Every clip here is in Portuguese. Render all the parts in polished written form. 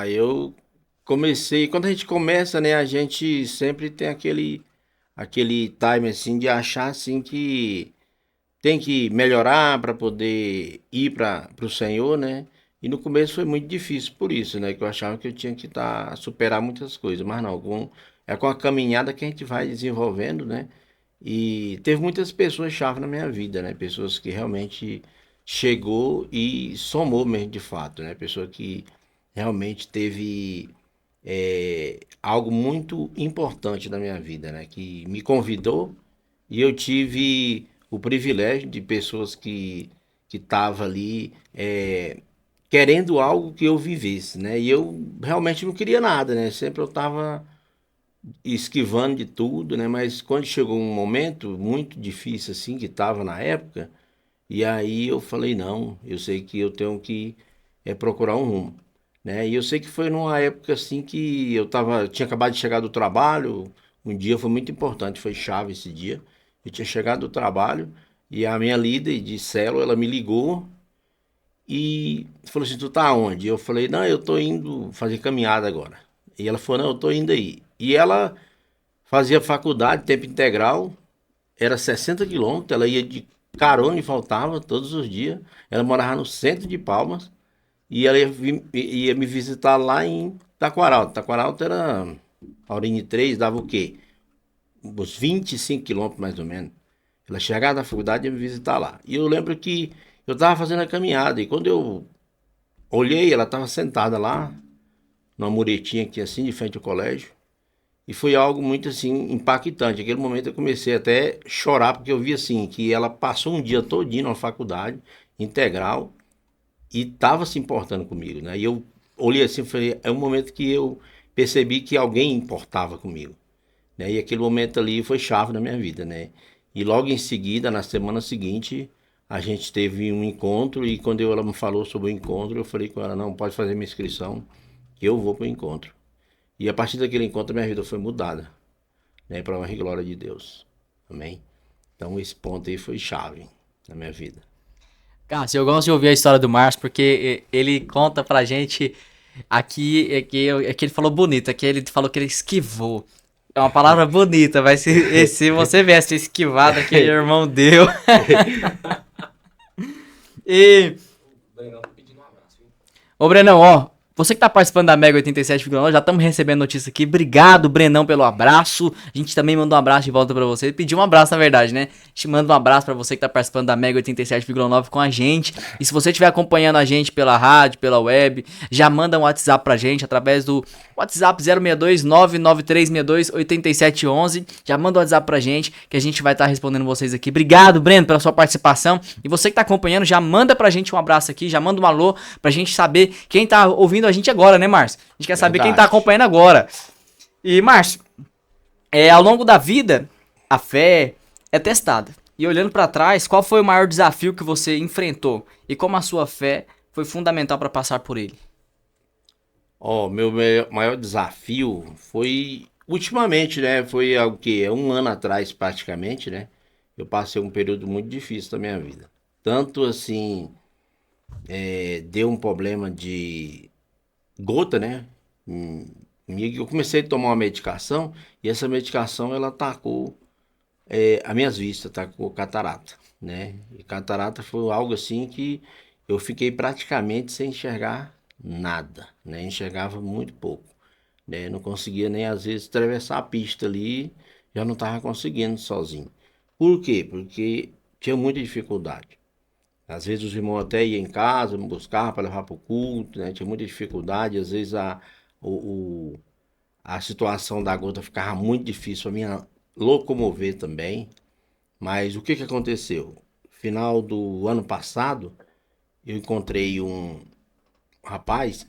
Eu comecei, quando a gente começa, né, a gente sempre tem aquele time assim de achar assim que tem que melhorar para poder ir para o Senhor, né? E no começo foi muito difícil por isso, né? Que eu achava que eu tinha que superar muitas coisas, mas não, é com a caminhada que a gente vai desenvolvendo, né? E teve muitas pessoas chave na minha vida, né? Pessoas que realmente chegou e somou mesmo de fato, né? Pessoa que realmente teve algo muito importante na minha vida, né? Que me convidou e eu tive o privilégio de pessoas que estavam ali querendo algo que eu vivesse, né? E eu realmente não queria nada, né? Sempre eu estava esquivando de tudo, né? Mas quando chegou um momento muito difícil assim que estava na época, e aí eu falei não, eu sei que eu tenho que procurar um rumo, né? E eu sei que foi numa época assim que tinha acabado de chegar do trabalho, um dia foi muito importante, foi chave esse dia. Eu tinha chegado do trabalho e a minha líder de célula, ela me ligou e falou assim, tu tá onde? Eu falei, não, eu tô indo fazer caminhada agora. E ela falou, não, eu tô indo aí. E ela fazia faculdade, tempo integral, era 60 quilômetros, ela ia de carona e faltava todos os dias. Ela morava no centro de Palmas e ela ia me visitar lá em Taquaralto. Taquaralto era a hora de 3, dava o quê? Uns 25 quilômetros mais ou menos. Ela chegava da faculdade e ia me visitar lá. E eu lembro que eu estava fazendo a caminhada e quando eu olhei, ela estava sentada lá, numa muretinha aqui assim, de frente ao colégio. E foi algo muito assim impactante. Naquele momento eu comecei até a chorar porque eu vi assim que ela passou um dia todinho na faculdade integral e estava se importando comigo, né? E eu olhei assim e falei, é um momento que eu percebi que alguém importava comigo, né? E aquele momento ali foi chave na minha vida, né? E logo em seguida, na semana seguinte, a gente teve um encontro e quando ela me falou sobre o encontro, eu falei com ela, não, pode fazer minha inscrição, que eu vou para o encontro. E a partir daquele encontro, minha vida foi mudada, né? Para a honra e glória de Deus. Amém? Então esse ponto aí foi chave na minha vida. Cara, eu gosto de ouvir a história do Márcio porque ele conta pra gente aqui é que ele falou bonito, é que ele falou que ele esquivou. É uma palavra bonita, mas se você viesse esquivado, aquele irmão deu. E Ô, Brenão, ó, você que tá participando da Mega 87,9, já estamos recebendo notícia aqui. Obrigado, Brenão, pelo abraço. A gente também mandou um abraço de volta pra você. Pediu um abraço, na verdade, né? A gente manda um abraço pra você que tá participando da Mega 87,9 com a gente. E se você estiver acompanhando a gente pela rádio, pela web, já manda um WhatsApp pra gente através do WhatsApp 062 99362 8711. Já manda um WhatsApp pra gente que a gente vai estar respondendo vocês aqui. Obrigado, Breno, pela sua participação. E você que tá acompanhando, já manda pra gente um abraço aqui, já manda um alô pra gente saber quem tá ouvindo a gente agora, né, Márcio? A gente quer saber quem tá Verdade. acompanhando agora. E, Márcio, ao longo da vida, a fé é testada. E olhando pra trás, qual foi o maior desafio que você enfrentou? E como a sua fé foi fundamental pra passar por ele? Ó, meu maior desafio foi ultimamente, né? Foi algo que é um ano atrás praticamente, né? Eu passei um período muito difícil da minha vida. Tanto assim, deu um problema de gota, né? Hum, Eu comecei a tomar uma medicação e essa medicação ela atacou as minhas vistas, atacou catarata, né? E catarata foi algo assim que eu fiquei praticamente sem enxergar nada, né? Enxergava muito pouco, né? Não conseguia nem às vezes atravessar a pista ali, já não estava conseguindo sozinho. Por quê? Porque tinha muita dificuldade. Às vezes os irmãos até iam em casa, me buscavam para levar para o culto, né? Tinha muita dificuldade, às vezes o, a situação da gota ficava muito difícil para mim locomover também. Mas o que que aconteceu? Final do ano passado, eu encontrei um rapaz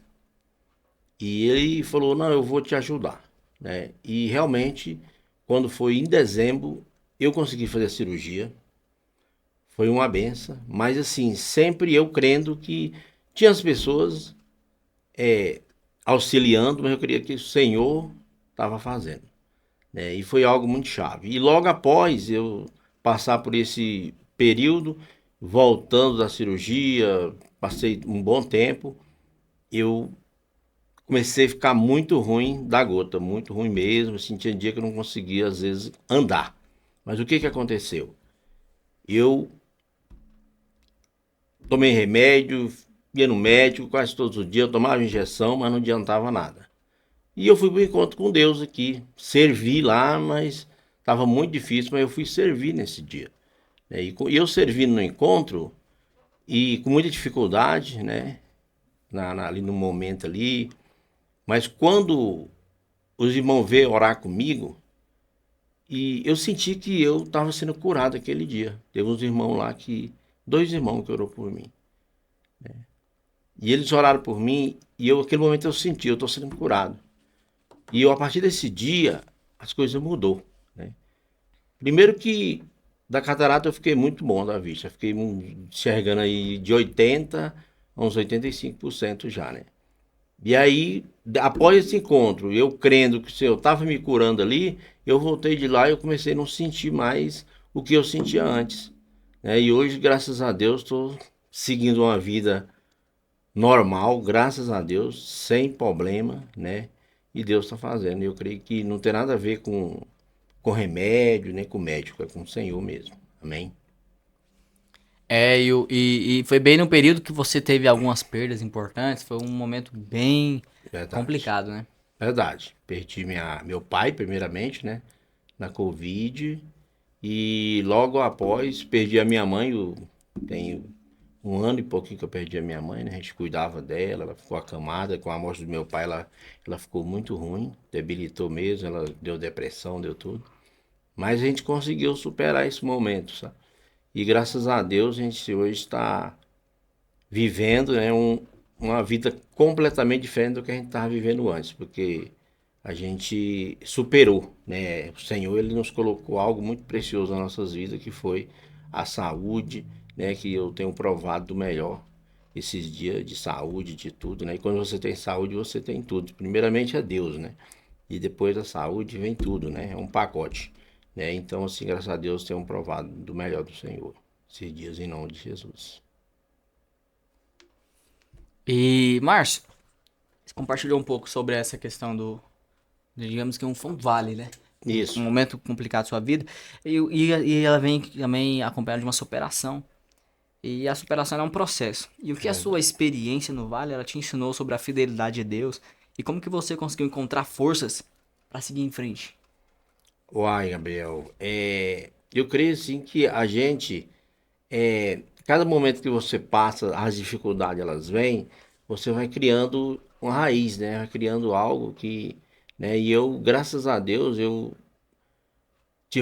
e ele falou: "Não, eu vou te ajudar", né? E realmente, quando foi em dezembro, eu consegui fazer a cirurgia. Foi uma benção, mas assim, sempre eu crendo que tinha as pessoas auxiliando, mas eu queria que o Senhor estava fazendo, né? E foi algo muito chave. E logo após eu passar por esse período, voltando da cirurgia, passei um bom tempo, eu comecei a ficar muito ruim da gota, muito ruim mesmo, assim, tinha dia que eu não conseguia, às vezes, andar. Mas o que que aconteceu? Eu tomei remédio, ia no médico quase todos os dias, eu tomava injeção, mas não adiantava nada. E eu fui para o encontro com Deus aqui, servi lá, mas estava muito difícil, mas eu fui servir nesse dia. E eu servindo no encontro, e com muita dificuldade, né? Ali no momento ali. Mas quando os irmãos veio orar comigo e eu senti que eu estava sendo curado aquele dia. Teve uns irmãos lá que, dois irmãos que orou por mim. E eles oraram por mim e eu, naquele momento eu senti, eu estou sendo curado. E eu, a partir desse dia, as coisas mudou, né? Primeiro que da catarata eu fiquei muito bom da vista. Fiquei enxergando aí de 80 a uns 85% já, né? E aí, após esse encontro, eu crendo que o Senhor estava me curando ali, eu voltei de lá e eu comecei a não sentir mais o que eu sentia antes, né? E hoje, graças a Deus, estou seguindo uma vida normal, graças a Deus, sem problema, né? E Deus está fazendo. Eu creio que não tem nada a ver com remédio, nem com médico, é com o Senhor mesmo. Amém? E foi bem no período que você teve algumas perdas importantes, foi um momento bem Verdade. complicado, né? Verdade. Perdi meu pai, primeiramente, né? Na Covid. E logo após, perdi a minha mãe. Tem um ano e pouquinho que eu perdi a minha mãe, né? A gente cuidava dela, ela ficou acamada. Com a morte do meu pai, ela ficou muito ruim, debilitou mesmo, ela deu depressão, deu tudo. Mas a gente conseguiu superar esse momento, sabe? E graças a Deus a gente hoje está vivendo, né, uma vida completamente diferente do que a gente estava vivendo antes, porque a gente superou, né? O Senhor ele nos colocou algo muito precioso nas nossas vidas, que foi a saúde, né? Que eu tenho provado do melhor esses dias de saúde, de tudo, né? E quando você tem saúde, você tem tudo. Primeiramente é Deus, né? E depois da saúde vem tudo, né? É um pacote, né? Então, assim, graças a Deus, tenho provado do melhor do Senhor esses dias em nome de Jesus. E, Márcio, você compartilhou um pouco sobre essa questão digamos que foi um vale, né? Um Isso. momento complicado da sua vida. E ela vem também acompanhada de uma superação. E a superação é um processo. E o que a sua experiência no vale, ela te ensinou sobre a fidelidade de Deus? E como que você conseguiu encontrar forças para seguir em frente? Uai, Gabriel, eu creio assim que a gente, cada momento que você passa, as dificuldades elas vêm, você vai criando uma raiz, né? Vai criando algo que, né? E eu, graças a Deus,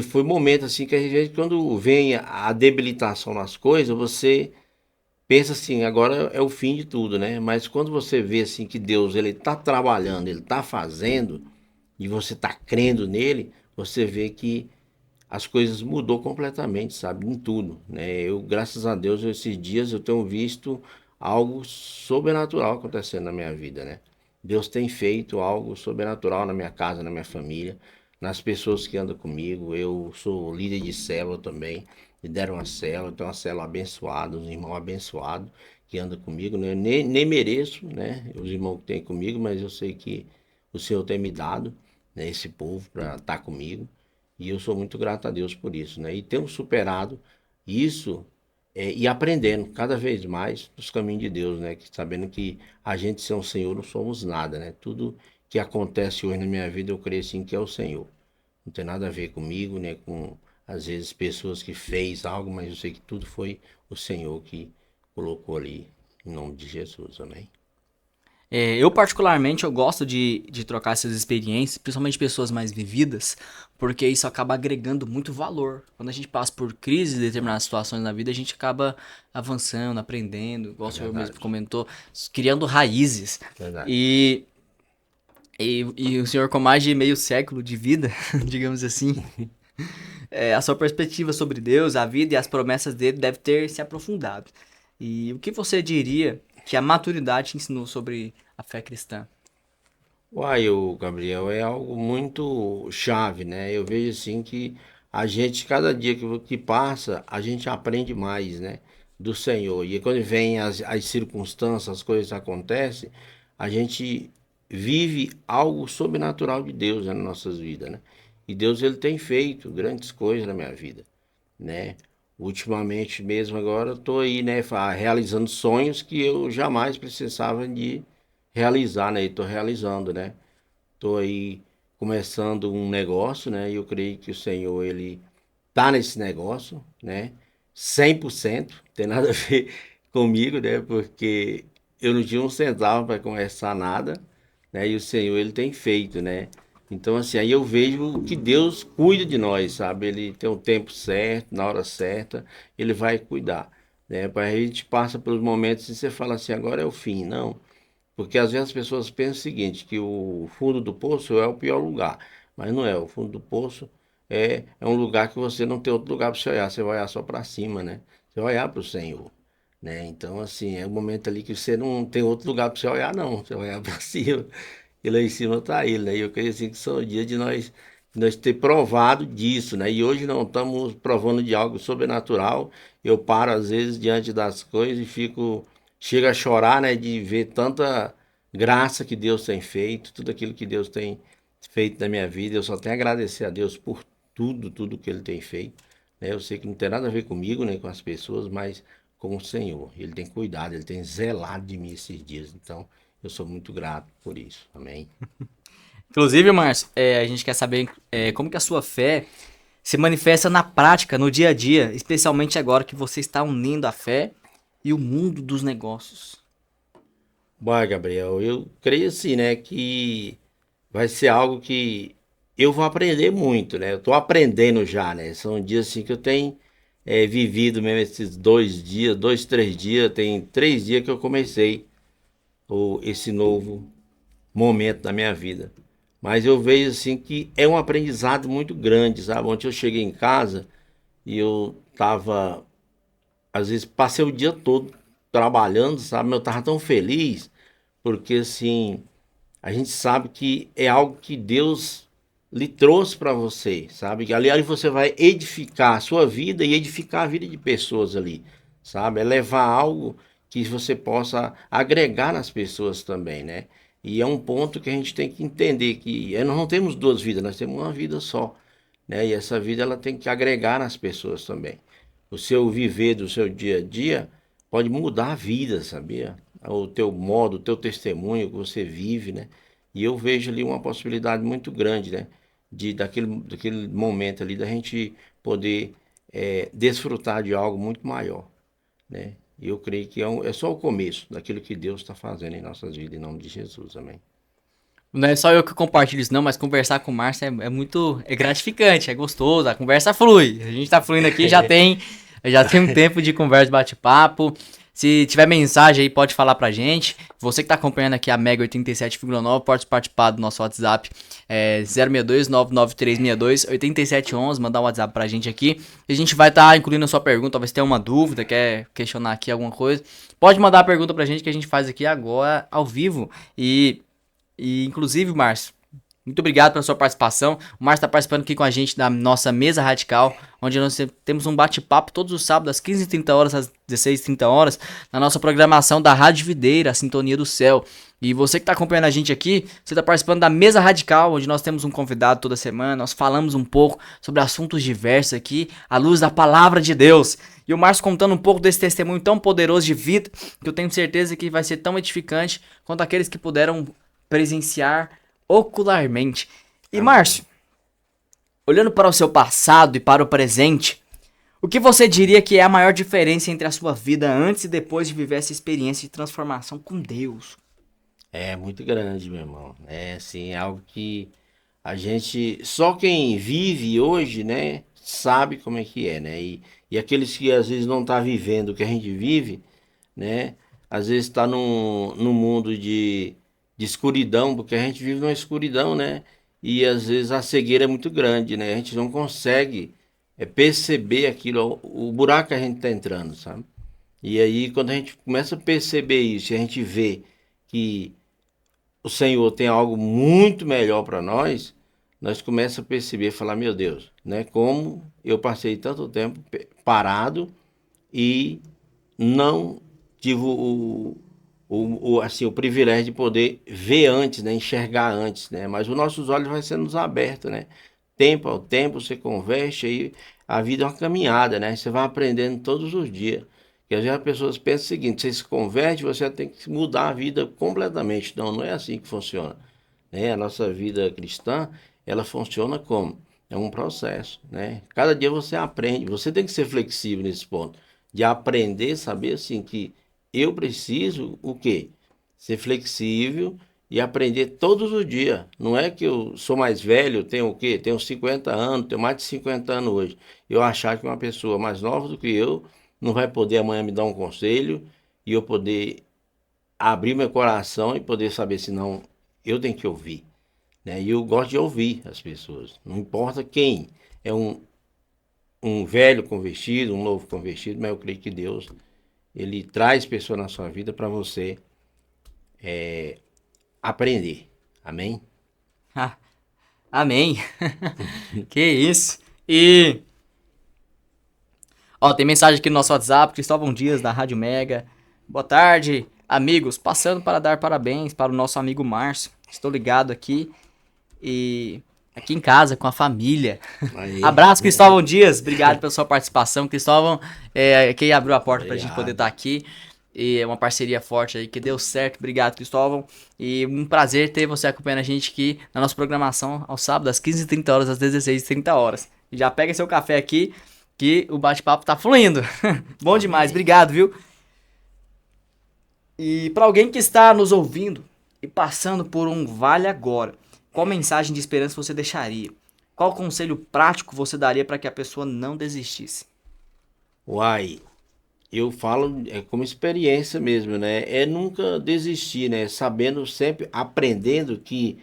foi um momento assim que a gente, quando vem a debilitação nas coisas, você pensa assim, agora é o fim de tudo, né? Mas quando você vê assim que Deus ele tá trabalhando, ele tá fazendo e você tá crendo nele, você vê que as coisas mudou completamente, sabe? Em tudo, né? Eu, graças a Deus, esses dias eu tenho visto algo sobrenatural acontecendo na minha vida, né? Deus tem feito algo sobrenatural na minha casa, na minha família, nas pessoas que andam comigo. Eu sou líder de célula também, lidero uma célula, tenho uma célula abençoada, uns irmãos abençoados que andam comigo, né? Nem mereço, né? Os irmãos que têm comigo, mas eu sei que o Senhor tem me dado, né? Esse povo para estar comigo. E eu sou muito grato a Deus por isso, né? E temos superado isso e aprendendo cada vez mais dos caminhos de Deus, né? Sabendo que a gente sem o Senhor não somos nada, né? Tudo que acontece hoje na minha vida eu creio sim que é o Senhor. Não tem nada a ver comigo, né? Com às vezes pessoas que fez algo, mas eu sei que tudo foi o Senhor que colocou ali em nome de Jesus, amém? Eu particularmente eu gosto de trocar essas experiências, principalmente pessoas mais vividas, porque isso acaba agregando muito valor. Quando a gente passa por crises, determinadas situações na vida, a gente acaba avançando, aprendendo, igual É o senhor mesmo verdade, comentou, criando raízes. verdade. E, e o senhor com mais de meio século de vida, digamos assim, a sua perspectiva sobre Deus, a vida e as promessas dele deve ter se aprofundado. E o que você diria que a maturidade te ensinou sobre a fé cristã? Uai, o Gabriel, é algo muito chave, né? Eu vejo assim que a gente, cada dia que passa, a gente aprende mais, né? Do Senhor. E quando vem as circunstâncias, as coisas acontecem, a gente vive algo sobrenatural de Deus, né, nas nossas vidas, né? E Deus, ele tem feito grandes coisas na minha vida, né? Ultimamente mesmo agora eu tô aí, né, realizando sonhos que eu jamais precisava de realizar, né? E tô realizando, né? Tô aí começando um negócio, né? E eu creio que o Senhor, ele tá nesse negócio, né? 100%, tem nada a ver comigo, né? Porque eu não tinha um centavo para começar nada, né? E o Senhor, ele tem feito, né? Então, assim, aí eu vejo que Deus cuida de nós, sabe? Ele tem o tempo certo, na hora certa, ele vai cuidar, né? Para a gente passa pelos momentos e você fala assim, agora é o fim, não. Porque às vezes as pessoas pensam o seguinte, que o fundo do poço é o pior lugar, mas não é. O fundo do poço é um lugar que você não tem outro lugar para você olhar, você vai olhar só para cima, né? Você vai olhar para o Senhor, né? Então, assim, é um momento ali que você não tem outro lugar para você olhar, não. Você vai olhar para cima e lá em cima está ele, né? E eu creio assim que são dias de nós ter provado disso, né? E hoje não estamos provando de algo sobrenatural. Eu paro às vezes diante das coisas e fico, chega a chorar, né? De ver tanta graça que Deus tem feito, tudo aquilo que Deus tem feito na minha vida. Eu só tenho a agradecer a Deus por tudo que Ele tem feito, né? Eu sei que não tem nada a ver comigo, né? Com as pessoas, mas com o Senhor. Ele tem cuidado, Ele tem zelado de mim esses dias. Então, eu sou muito grato por isso. Amém. Inclusive, Márcio, a gente quer saber como que a sua fé se manifesta na prática, no dia a dia, especialmente agora que você está unindo a fé e o mundo dos negócios. Bom, Gabriel, eu creio assim, né, que vai ser algo que eu vou aprender muito, né? Eu tô aprendendo já, né? São dias assim que eu tenho vivido mesmo esses 2 dias, 2, 3 dias, tem 3 dias que eu comecei esse novo momento da minha vida. Mas eu vejo assim que é um aprendizado muito grande, sabe? Ontem eu cheguei em casa e eu tava, às vezes passei o dia todo trabalhando, sabe? Mas eu tava tão feliz porque assim, a gente sabe que é algo que Deus lhe trouxe para você, sabe? Que ali você vai edificar a sua vida e edificar a vida de pessoas ali, sabe? É levar algo que você possa agregar nas pessoas também, né? E é um ponto que a gente tem que entender que nós não temos duas vidas, nós temos uma vida só, né? E essa vida ela tem que agregar nas pessoas também. O seu viver do seu dia a dia pode mudar a vida, sabia? O teu modo, o teu testemunho que você vive, né? E eu vejo ali uma possibilidade muito grande, né? Daquele momento ali da gente poder desfrutar de algo muito maior, né? E eu creio que é só o começo daquilo que Deus está fazendo em nossas vidas, em nome de Jesus, amém. Não é só eu que compartilho isso, não, mas conversar com o Márcio é muito gratificante, é gostoso, a conversa flui. A gente tá fluindo aqui, já tem um tempo de conversa, bate-papo. Se tiver mensagem aí, pode falar pra gente. Você que tá acompanhando aqui a Mega 87,9, pode participar do nosso WhatsApp 062 99362 8711, mandar um WhatsApp pra gente aqui. E a gente vai estar incluindo a sua pergunta, talvez tenha uma dúvida, quer questionar aqui alguma coisa. Pode mandar a pergunta pra gente que a gente faz aqui agora, ao vivo. Inclusive, Márcio, muito obrigado pela sua participação. O Márcio está participando aqui com a gente da nossa mesa radical, onde nós temos um bate-papo todos os sábados, às 15h30 às 16h30, na nossa programação da Rádio Videira, a Sintonia do Céu. E você que está acompanhando a gente aqui, você está participando da mesa radical, onde nós temos um convidado toda semana, nós falamos um pouco sobre assuntos diversos aqui, à luz da palavra de Deus. E o Márcio contando um pouco desse testemunho tão poderoso de vida, que eu tenho certeza que vai ser tão edificante quanto aqueles que puderam presenciar ocularmente. E Amém. Márcio, olhando para o seu passado e para o presente, o que você diria que é a maior diferença entre a sua vida antes e depois de viver essa experiência de transformação com Deus? É muito grande, meu irmão. É assim, é algo que a gente, só quem vive hoje, né, sabe como é que é, né? E aqueles que às vezes não tá vivendo o que a gente vive, né? Às vezes está num mundo de escuridão, porque a gente vive numa escuridão, né? E às vezes a cegueira é muito grande, né? A gente não consegue perceber aquilo, o buraco que a gente está entrando, sabe? E aí, quando a gente começa a perceber isso, e a gente vê que o Senhor tem algo muito melhor para nós começamos a perceber, falar, meu Deus, né? Como eu passei tanto tempo parado e não tive assim, o privilégio de poder ver antes, né? Enxergar antes, né? Mas os nossos olhos vai sendo abertos, né? Tempo ao tempo, você converte aí, a vida é uma caminhada, né? Você vai aprendendo todos os dias. Porque às vezes as pessoas pensam o seguinte, você se converte, você tem que mudar a vida completamente. Não, não é assim que funciona, né? A nossa vida cristã, ela funciona como? É um processo, né? Cada dia você aprende, você tem que ser flexível nesse ponto, de aprender, saber assim que eu preciso o quê? Ser flexível e aprender todos os dias. Não é que eu sou mais velho, tenho o quê? Tenho 50 anos, tenho mais de 50 anos hoje. Eu achar que uma pessoa mais nova do que eu não vai poder amanhã me dar um conselho e eu poder abrir meu coração e poder saber se não, eu tenho que ouvir, né? E eu gosto de ouvir as pessoas, não importa quem. É um velho convertido, um novo convertido, mas eu creio que Deus, ele traz pessoas na sua vida para você aprender. Amém? Ah, amém. Que isso. E, ó, tem mensagem aqui no nosso WhatsApp, Cristóvão Dias, da Rádio Mega. Boa tarde, amigos. Passando para dar parabéns para o nosso amigo Márcio. Estou ligado aqui e aqui em casa com a família. Aí, Abraço, Cristóvão Dias. Obrigado pela sua participação. Cristóvão, quem abriu a porta pra gente poder obrigado. estar aqui. E é uma parceria forte aí, que deu certo. Obrigado, Cristóvão. E um prazer ter você acompanhando a gente aqui na nossa programação ao sábado, às 15h30, às 16h30. Já pega seu café aqui, que o bate-papo tá fluindo. Bom demais, Amém. obrigado, viu? E para alguém que está nos ouvindo e passando por um vale agora, qual mensagem de esperança você deixaria? Qual conselho prático você daria para que a pessoa não desistisse? Uai, eu falo como experiência mesmo, né? É nunca desistir, né? Sabendo sempre, aprendendo que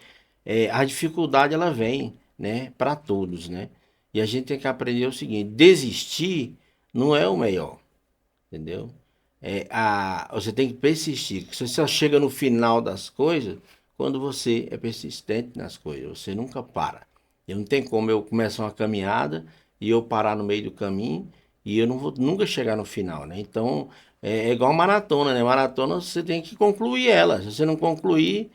a dificuldade ela vem, né? Para todos, né? E a gente tem que aprender o seguinte: desistir não é o melhor, entendeu? Você tem que persistir. Você só chega no final das coisas quando você é persistente nas coisas. Você nunca para. E não tem como eu começar uma caminhada e eu parar no meio do caminho e eu não vou nunca chegar no final, né? Então é igual maratona, né? Maratona você tem que concluir ela. Se você não concluir,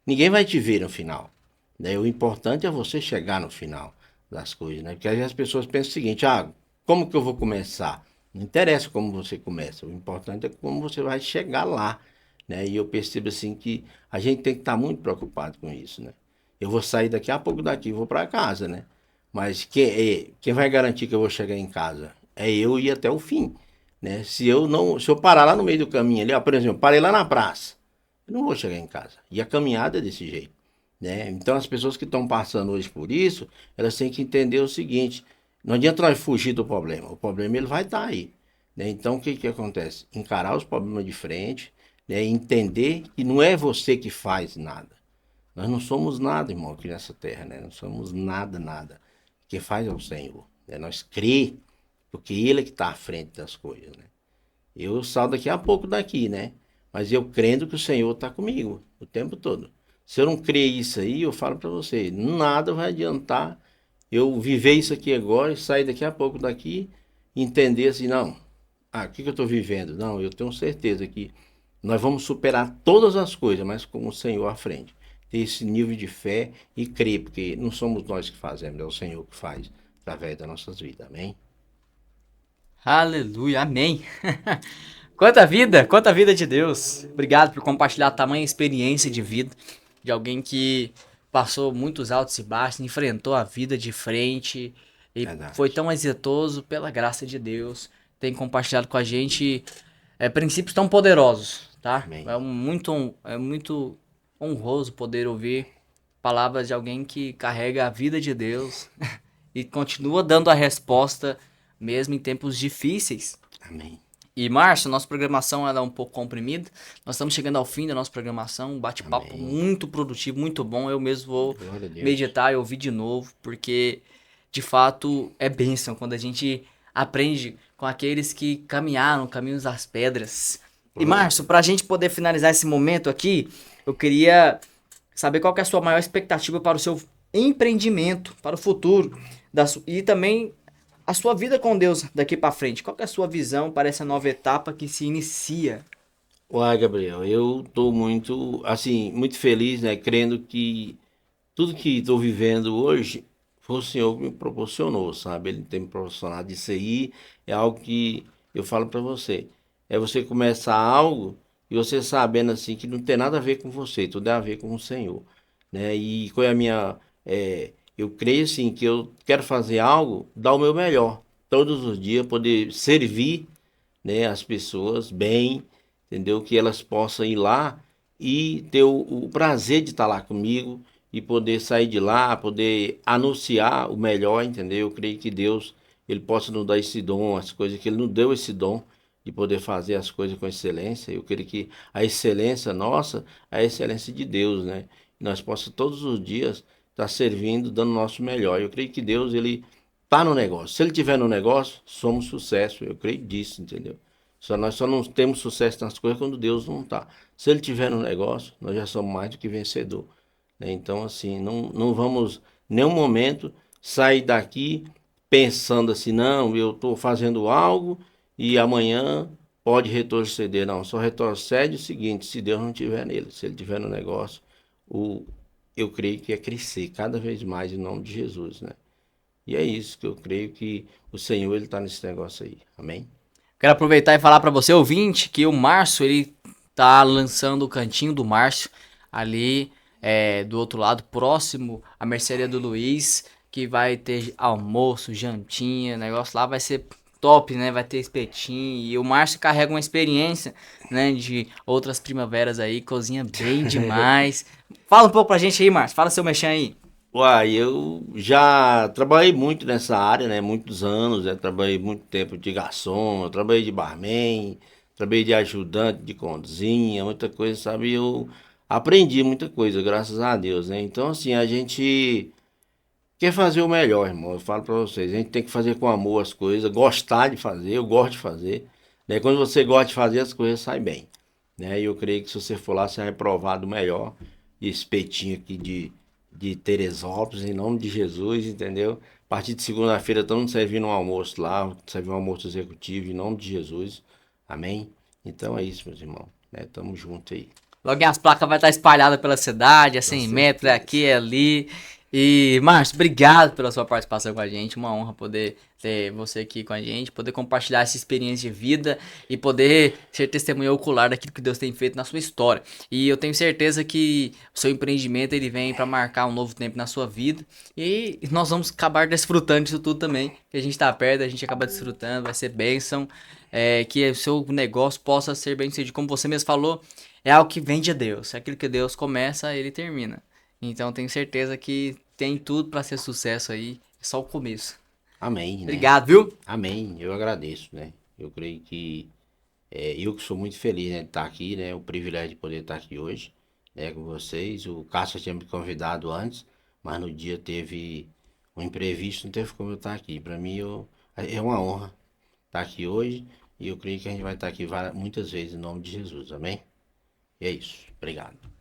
ninguém vai te ver no final, né? O importante é você chegar no final das coisas, né? Porque às vezes as pessoas pensam o seguinte: ah, como que eu vou começar? Não interessa como você começa, o importante é como você vai chegar lá, né? E eu percebo assim que a gente tem que estar muito preocupado com isso, né? Eu vou sair daqui a pouco daqui, vou para casa, né? Mas quem vai garantir que eu vou chegar em casa? É eu ir até o fim, né? Se eu parar lá no meio do caminho ali, ó, por exemplo, parei lá na praça, eu não vou chegar em casa. E a caminhada é desse jeito, né? Então as pessoas que estão passando hoje por isso, elas têm que entender o seguinte: não adianta nós fugir do problema. O problema ele vai estar aí, né? Então o que que acontece? Encarar os problemas de frente, né? Entender que não é você que faz nada. Nós não somos nada, irmão, aqui nessa terra, né? Não somos nada, nada. Quem faz é o Senhor, né? Nós crê, porque Ele é que está à frente das coisas, né? Eu saio daqui a pouco daqui, né? Mas eu crendo que o Senhor está comigo o tempo todo. Se eu não crer isso aí, eu falo para você, nada vai adiantar eu viver isso aqui agora e sair daqui a pouco daqui e entender assim, não, o que eu estou vivendo? Não, eu tenho certeza que nós vamos superar todas as coisas, mas com o Senhor à frente. Ter esse nível de fé e crer, porque não somos nós que fazemos, é o Senhor que faz através das nossas vidas, amém? Aleluia, amém. Quanta vida de Deus. Obrigado por compartilhar a tamanha experiência de vida de alguém que passou muitos altos e baixos, enfrentou a vida de frente e foi Verdade. tão exitoso pela graça de Deus. Tem compartilhado com a gente princípios tão poderosos, tá? Amém. É muito honroso poder ouvir palavras de alguém que carrega a vida de Deus e continua dando a resposta mesmo em tempos difíceis. Amém. E, Márcio, nossa programação ela é um pouco comprimida. Nós estamos chegando ao fim da nossa programação. Um bate-papo Amém. muito produtivo, muito bom. Eu mesmo vou Glória a Deus. meditar e ouvir de novo, porque de fato é bênção quando a gente aprende com aqueles que caminharam caminhos das pedras. E, Glória a Márcio, Deus. para a gente poder finalizar esse momento aqui, eu queria saber qual que é a sua maior expectativa para o seu empreendimento, para o futuro, e também a sua vida com Deus daqui para frente. Qual que é a sua visão para essa nova etapa que se inicia? Uai, Gabriel, eu tô muito, assim, muito feliz, né? Crendo que tudo que estou vivendo hoje foi o Senhor que me proporcionou, sabe? Ele tem me proporcionado isso aí. É algo que eu falo para você. É você começar algo e você sabendo assim que não tem nada a ver com você, tudo tem a ver com o Senhor, né? E qual é a minha, eu creio assim que eu quero fazer algo, dar o meu melhor todos os dias, poder servir, né, as pessoas bem, entendeu? Que elas possam ir lá e ter o prazer de estar lá comigo e poder sair de lá, poder anunciar o melhor, entendeu? Eu creio que Deus, ele possa nos dar esse dom, as coisas que ele nos deu esse dom de poder fazer as coisas com excelência. Eu creio que a excelência nossa é a excelência de Deus, né? E nós possamos todos os dias estar servindo, dando o nosso melhor. Eu creio que Deus, ele tá no negócio. Se ele tiver no negócio, somos sucesso. Eu creio disso, entendeu? Nós só não temos sucesso nas coisas quando Deus não tá. Se ele tiver no negócio, nós já somos mais do que vencedor, né? Então, assim, não vamos em nenhum momento sair daqui pensando assim, não, eu estou fazendo algo e amanhã pode retroceder. Não, só retrocede o seguinte, se Deus não tiver nele. Se ele tiver no negócio, o, eu creio que é crescer cada vez mais em nome de Jesus, né? E é isso que eu creio que o Senhor ele está nesse negócio aí. Amém? Quero aproveitar e falar para você, ouvinte, que o Márcio, ele tá lançando o Cantinho do Márcio ali do outro lado, próximo à mercearia do Luiz, que vai ter almoço, jantinha, negócio lá vai ser top, né? Vai ter espetinho e o Márcio carrega uma experiência, né, de outras primaveras aí, cozinha bem demais. Fala um pouco pra gente aí, Márcio, fala seu mexão aí. Uai, eu já trabalhei muito nessa área, né? Muitos anos, né? Trabalhei muito tempo de garçom, eu trabalhei de barman, trabalhei de ajudante de cozinha, muita coisa, sabe? Eu aprendi muita coisa, graças a Deus, né? Então, assim, a gente quer fazer o melhor, irmão. Eu falo pra vocês, a gente tem que fazer com amor as coisas, gostar de fazer, eu gosto de fazer, né? Quando você gosta de fazer, as coisas saem bem, né? E eu creio que se você for lá, você vai provar do melhor, de espetinho aqui de Teresópolis, em nome de Jesus, entendeu? A partir de segunda-feira estamos servindo um almoço lá, servindo um almoço executivo, em nome de Jesus, amém? Então é isso, meus irmãos, né? Tamo junto aí, Logo as placas vai estar espalhadas pela cidade, a com 100 metros, é aqui, certeza. é ali. E, Márcio, obrigado pela sua participação com a gente. Uma honra poder ter você aqui com a gente, poder compartilhar essa experiência de vida e poder ser testemunha ocular daquilo que Deus tem feito na sua história. E eu tenho certeza que o seu empreendimento ele vem para marcar um novo tempo na sua vida. E nós vamos acabar desfrutando disso tudo também. Que a gente tá perto, a gente acaba desfrutando, vai ser bênção. Que o seu negócio possa ser bem sucedido, como você mesmo falou. É algo que vem de Deus. É aquilo que Deus começa, ele termina. Então tenho certeza que tem tudo pra ser sucesso aí. É só o começo. Amém, né? Obrigado, viu? Amém, eu agradeço, né? Eu creio que eu que sou muito feliz, né, de estar aqui, né? O privilégio de poder estar aqui hoje, né, com vocês. O Cássio tinha me convidado antes, mas no dia teve um imprevisto, não teve como eu estar aqui. Para mim é uma honra estar aqui hoje e eu creio que a gente vai estar aqui muitas vezes em nome de Jesus, amém? E é isso. Obrigado.